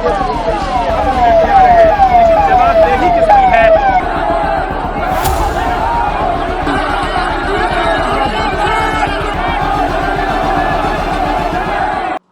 लेकिन जवाबदेही किसकी है?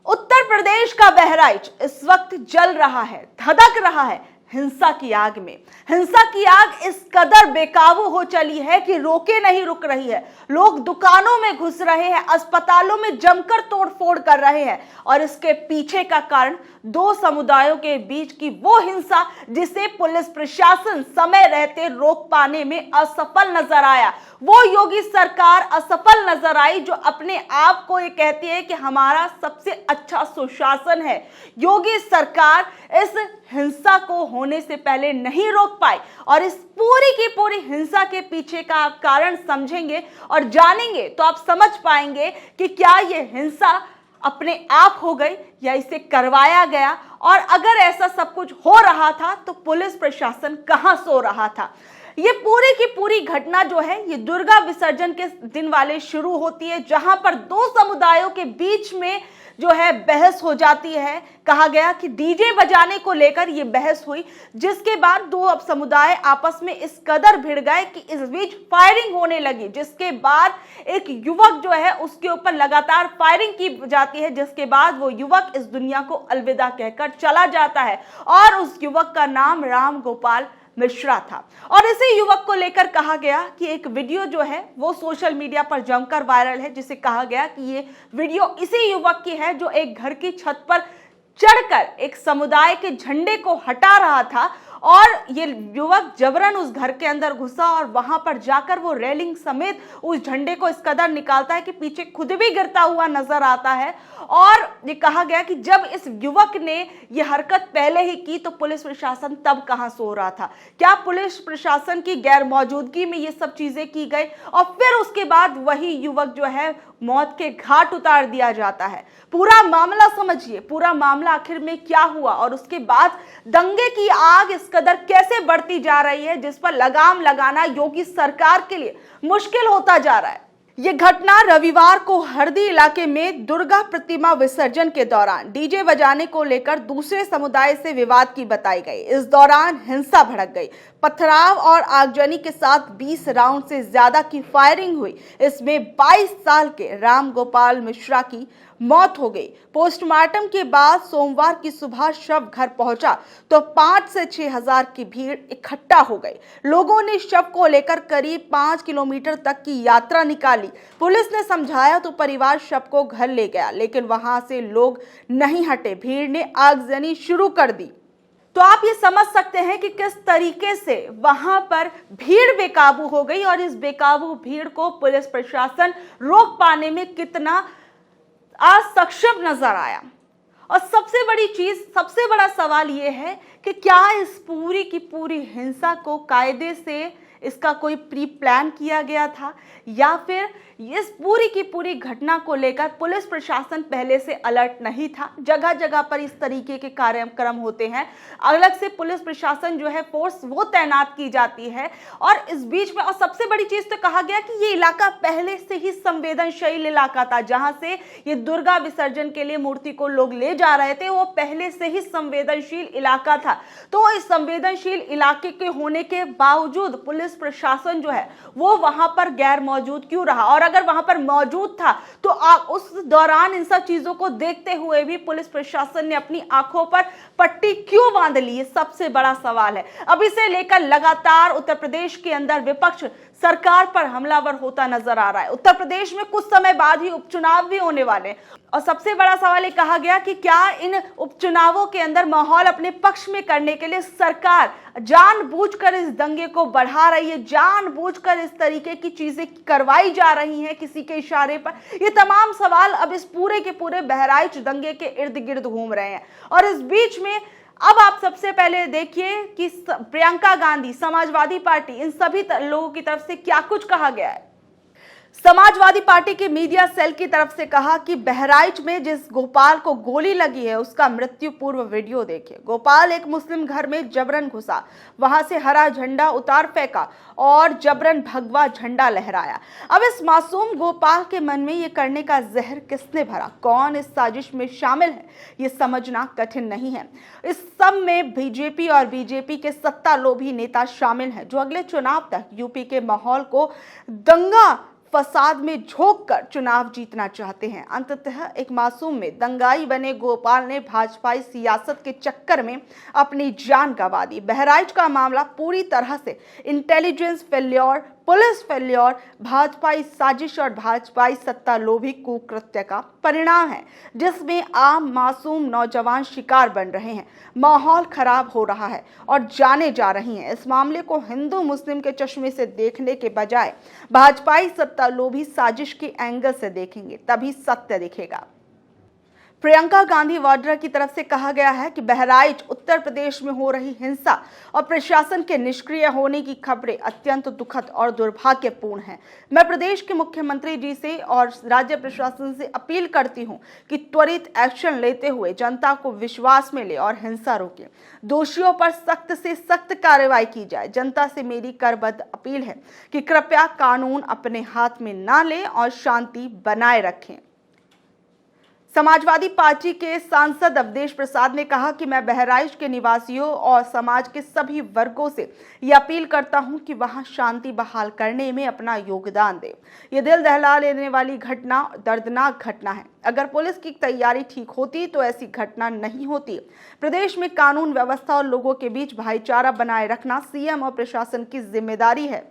उत्तर प्रदेश का बहराइच इस वक्त जल रहा है, धधक रहा है हिंसा की आग में। हिंसा की आग इस कदर बेकाबू हो चली है कि रोके नहीं रुक रही है। लोग दुकानों में घुस रहे हैं, अस्पतालों में जमकर तोड़फोड़ कर रहे हैं और इसके पीछे का कारण दो समुदायों के बीच की वो हिंसा जिसे पुलिस प्रशासन समय रहते रोक पाने में असफल नजर आया। वो योगी सरकार असफल नजर आई जो अपने आप को ये कहती है कि हमारा सबसे अच्छा सुशासन है। योगी सरकार इस हिंसा को होने से पहले नहीं रोक पाई और इस पूरी की पूरी हिंसा के पीछे का आप कारण समझेंगे और जानेंगे तो आप समझ पाएंगे कि क्या ये हिंसा अपने आप हो गई या इसे करवाया गया, और अगर ऐसा सब कुछ हो रहा था तो पुलिस प्रशासन कहां सो रहा था। ये पूरी की पूरी घटना जो है ये दुर्गा विसर्जन के दिन वाले शुरू होती है, जहां पर दो समुदायों के बीच में जो है बहस हो जाती है। कहा गया कि डीजे बजाने को लेकर ये बहस हुई, जिसके बाद दो समुदाय आपस में इस कदर भिड़ गए कि इस बीच फायरिंग होने लगी, जिसके बाद एक युवक जो है उसके ऊपर लगातार फायरिंग की जाती है, जिसके बाद वो युवक इस दुनिया को अलविदा कहकर चला जाता है और उस युवक का नाम राम गोपाल मिश्रा था। और इसी युवक को लेकर कहा गया कि एक वीडियो जो है वो सोशल मीडिया पर जमकर वायरल है, जिसे कहा गया कि ये वीडियो इसी युवक की है जो एक घर की छत पर चढ़कर एक समुदाय के झंडे को हटा रहा था और ये युवक जबरन उस घर के अंदर घुसा और वहां पर जाकर वो रेलिंग समेत उस झंडे को इस कदर निकालता है कि पीछे खुद भी गिरता हुआ नजर आता है। और ये कहा गया कि जब इस युवक ने ये हरकत पहले ही की तो पुलिस प्रशासन तब कहां सो रहा था। क्या पुलिस प्रशासन की गैर मौजूदगी में ये सब चीजें की गई और फिर उसके बाद वही युवक जो है मौत के घाट उतार दिया जाता है। पूरा मामला समझिए, पूरा मामला आखिर में क्या हुआ और उसके बाद दंगे की आग इस कदर कैसे बढ़ती जा रही है, जिस पर लगाम लगाना योगी सरकार के लिए मुश्किल होता जा रहा है। ये घटना रविवार को हरदी इलाके में दुर्गा प्रतिमा विसर्जन के दौरान डीजे बजाने को लेकर दूसरे समुदाय से विवाद की बताई गई। इस दौरान हिंसा भड़क गई, पथराव और आगजनी के साथ 20 राउंड से ज्यादा की फायरिंग हुई। इसमें 22 साल के राम गोपाल मिश्रा की मौत हो गई। पोस्टमार्टम के बाद सोमवार की सुबह शव घर पहुंचा तो 5 से 6 हजार की भीड़ इकट्ठा हो गई। लोगों ने शव को लेकर करीब 5 किलोमीटर तक की यात्रा निकाली। पुलिस ने समझाया तो परिवार शव को घर ले गया, लेकिन वहां से लोग नहीं हटे। भीड़ ने आगजनी शुरू कर दी। तो आप ये समझ सकते हैं कि किस तरीके से वहां पर भीड़ बेकाबू हो गई और इस बेकाबू भीड़ को पुलिस प्रशासन रोक पाने में कितना असक्षम नजर आया। और सबसे बड़ी चीज, सबसे बड़ा सवाल यह है कि क्या इस पूरी की पूरी हिंसा को कायदे से इसका कोई प्री प्लान किया गया था या फिर इस पूरी की पूरी घटना को लेकर पुलिस प्रशासन पहले से अलर्ट नहीं था। जगह जगह पर इस तरीके के कार्यक्रम होते हैं, अलग से पुलिस प्रशासन जो है फोर्स वो तैनात की जाती है। और इस बीच में और सबसे बड़ी चीज तो कहा गया कि ये इलाका पहले से ही संवेदनशील इलाका था, जहां से ये दुर्गा विसर्जन के लिए मूर्ति को लोग ले जा रहे थे, वो पहले से ही संवेदनशील इलाका था। तो इस संवेदनशील इलाके के होने के बावजूद पुलिस प्रशासन जो है वो वहां पर गैर मौजूद क्यों रहा, और अगर वहां पर मौजूद था तो उस दौरान इन सब चीजों को देखते हुए भी पुलिस प्रशासन ने अपनी आंखों पर पट्टी क्यों बांध ली, ये सबसे बड़ा सवाल है। अब इसे लेकर लगातार उत्तर प्रदेश के अंदर विपक्ष सरकार पर हमलावर होता नजर आ रहा है। उत्तर प्रदेश में कुछ समय बाद ही उपचुनाव भी होने वाले हैं और सबसे बड़ा सवाल ये कहा गया कि क्या इन उपचुनावों के अंदर माहौल अपने पक्ष में करने के लिए सरकार जानबूझकर इस दंगे को बढ़ा रही है, जानबूझकर इस तरीके की चीजें करवाई जा रही हैं किसी के इशारे पर। ये तमाम सवाल अब इस पूरे के पूरे बहराइच दंगे के इर्द गिर्द घूम रहे हैं। और इस बीच में अब आप सबसे पहले देखिए कि प्रियंका गांधी, समाजवादी पार्टी, इन सभी लोगों की तरफ से क्या कुछ कहा गया है। समाजवादी पार्टी के मीडिया सेल की तरफ से कहा कि बहराइच में जिस गोपाल को गोली लगी है उसका मृत्यु पूर्व वीडियो देखिए। गोपाल एक मुस्लिम घर में जबरन घुसा, वहां से हरा झंडा उतार फेंका और जबरन भगवा झंडा लहराया। अब इस मासूम गोपाल के मन में ये करने का जहर किसने भरा, कौन इस साजिश में शामिल है, ये समझना कठिन नहीं है। इस सब में बीजेपी और बीजेपी के सत्ता लोभी नेता शामिल हैं जो अगले चुनाव तक यूपी के माहौल को दंगा फसाद में झोंक कर चुनाव जीतना चाहते हैं। अंततः एक मासूम में दंगाई बने गोपाल ने भाजपाई सियासत के चक्कर में अपनी जान गंवा दी। बहराइच का मामला पूरी तरह से इंटेलिजेंस फेल्योर, पुलिस फेल्योर, भाजपाई साजिश और भाजपाई सत्ता लोभी कुकृत्य का परिणाम है, जिसमें आम मासूम नौजवान शिकार बन रहे हैं। माहौल खराब हो रहा है और जाने जा रही हैं। इस मामले को हिंदू मुस्लिम के चश्मे से देखने के बजाय भाजपाई सत्ता लोभी साजिश के एंगल से देखेंगे, तभी सत्य दिखेगा। प्रियंका गांधी वाड्रा की तरफ से कहा गया है कि बहराइच उत्तर प्रदेश में हो रही हिंसा और प्रशासन के निष्क्रिय होने की खबरें अत्यंत दुखद और दुर्भाग्यपूर्ण हैं। मैं प्रदेश के मुख्यमंत्री जी से और राज्य प्रशासन से अपील करती हूं कि त्वरित एक्शन लेते हुए जनता को विश्वास में ले और हिंसा रोके। दोषियों पर सख्त से सख्त कार्रवाई की जाए। जनता से मेरी करबद्ध अपील है कि कृपया कानून अपने हाथ में ना लें और शांति बनाए रखें। समाजवादी पार्टी के सांसद अवधेश प्रसाद ने कहा कि मैं बहराइच के निवासियों और समाज के सभी वर्गों से यह अपील करता हूं कि वहां शांति बहाल करने में अपना योगदान दें। यह दिल दहला लेने वाली घटना दर्दनाक घटना है। अगर पुलिस की तैयारी ठीक होती तो ऐसी घटना नहीं होती। प्रदेश में कानून व्यवस्था और लोगों के बीच भाईचारा बनाए रखना सीएम और प्रशासन की जिम्मेदारी है।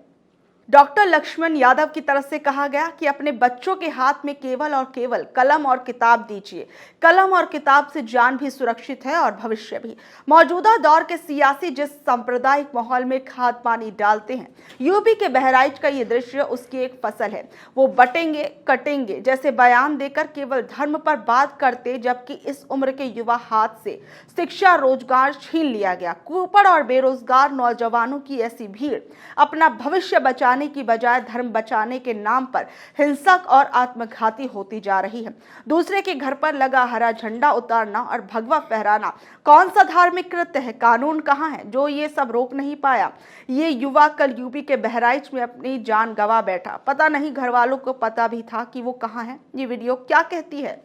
डॉक्टर लक्ष्मण यादव की तरफ से कहा गया कि अपने बच्चों के हाथ में केवल और केवल कलम और किताब दीजिए। कलम और किताब से जान भी सुरक्षित है और भविष्य भी। मौजूदा दौर के सियासी जिस सांप्रदायिक माहौल में खाद पानी डालते हैं, यूपी के बहराइच का ये दृश्य उसकी एक फसल है। वो बटेंगे कटेंगे जैसे बयान देकर केवल धर्म पर बात करते, जबकि इस उम्र के युवा हाथ से शिक्षा रोजगार छीन लिया गया। कुपड़ और बेरोजगार नौजवानों की ऐसी भीड़ अपना भविष्य बचाने की बजाय धर्म बचाने के नाम पर हिंसक और आत्मघाती होती जा रही है। दूसरे के घर पर लगा हरा झंडा उतारना और भगवा फहराना कौन सा धार्मिक कृत्य है? कानून कहां है जो ये सब रोक नहीं पाया? ये युवा कल यूपी के बहराइच में अपनी जान गंवा बैठा। पता नहीं घर वालों को पता भी था कि वो कहां है। ये वीडियो क्या कहती है?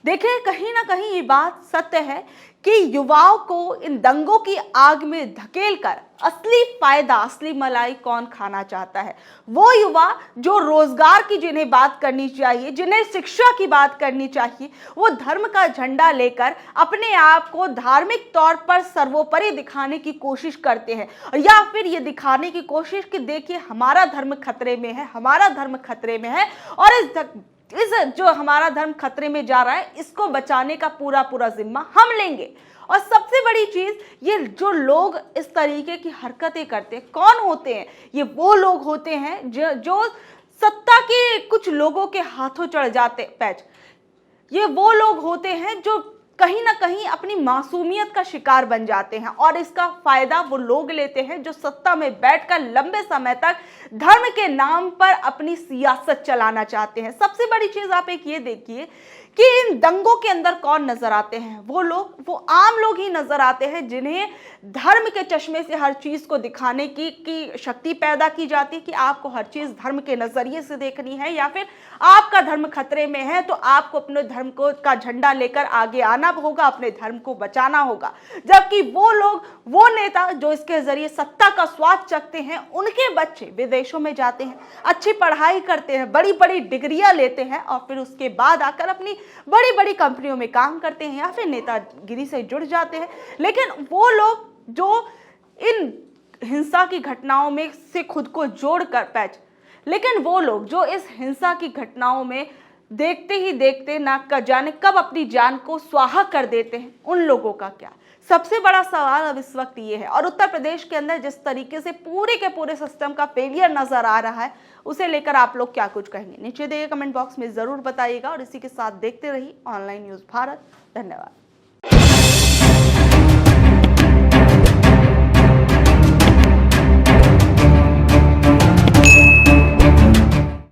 देखिए, कहीं ना कहीं ये बात सत्य है कि युवाओं को इन दंगों की आग में धकेलकर असली फायदा, असली मलाई कौन खाना चाहता है? वो युवा जो रोजगार की जिन्हें बात करनी चाहिए, जिन्हें शिक्षा की बात करनी चाहिए, वो धर्म का झंडा लेकर अपने आप को धार्मिक तौर पर सर्वोपरि दिखाने की कोशिश करते हैं, या फिर ये दिखाने की कोशिश कि देखिए हमारा धर्म खतरे में है, हमारा धर्म खतरे में है और इस जो हमारा धर्म खतरे में जा रहा है इसको बचाने का पूरा जिम्मा हम लेंगे। और सबसे बड़ी चीज, ये जो लोग इस तरीके की हरकतें करते हैं कौन होते हैं? ये वो लोग होते हैं जो सत्ता के कुछ लोगों के हाथों चढ़ जाते पैच। ये वो लोग होते हैं जो कहीं ना कहीं अपनी मासूमियत का शिकार बन जाते हैं और इसका फायदा वो लोग लेते हैं जो सत्ता में बैठकर लंबे समय तक धर्म के नाम पर अपनी सियासत चलाना चाहते हैं। सबसे बड़ी चीज आप एक ये देखिए कि इन दंगों के अंदर कौन नजर आते हैं? वो लोग, वो आम लोग ही नजर आते हैं जिन्हें धर्म के चश्मे से हर चीज को दिखाने की शक्ति पैदा की जाती है कि आपको हर चीज धर्म के नजरिए से देखनी है, या फिर आपका धर्म खतरे में है तो आपको अपने धर्म का झंडा लेकर आगे आना होगा, अपने धर्म को बचाना होगा। जबकि वो लोग, वो नेता जो इसके जरिए सत्ता का स्वाद चखते हैं, उनके बच्चे विदेशों में जाते हैं, अच्छी पढ़ाई करते हैं, बड़ी बड़ी डिग्रियां लेते हैं और फिर उसके बाद आकर अपनी बड़ी बड़ी कंपनियों में काम करते हैं या फिर नेतागिरी से जुड़ जाते हैं। लेकिन वो लोग जो इन हिंसा की घटनाओं में से खुद को जोड़कर लेकिन वो लोग जो इस हिंसा की घटनाओं में देखते ही देखते ना जाने कब अपनी जान को स्वाहा कर देते हैं, उन लोगों का क्या? सबसे बड़ा सवाल अब इस वक्त ये है। और उत्तर प्रदेश के अंदर जिस तरीके से पूरे के पूरे सिस्टम का फेलियर नजर आ रहा है, उसे लेकर आप लोग क्या कुछ कहेंगे? नीचे दिए कमेंट बॉक्स में जरूर बताइएगा और इसी के साथ देखते रहिए ऑनलाइन न्यूज भारत। धन्यवाद।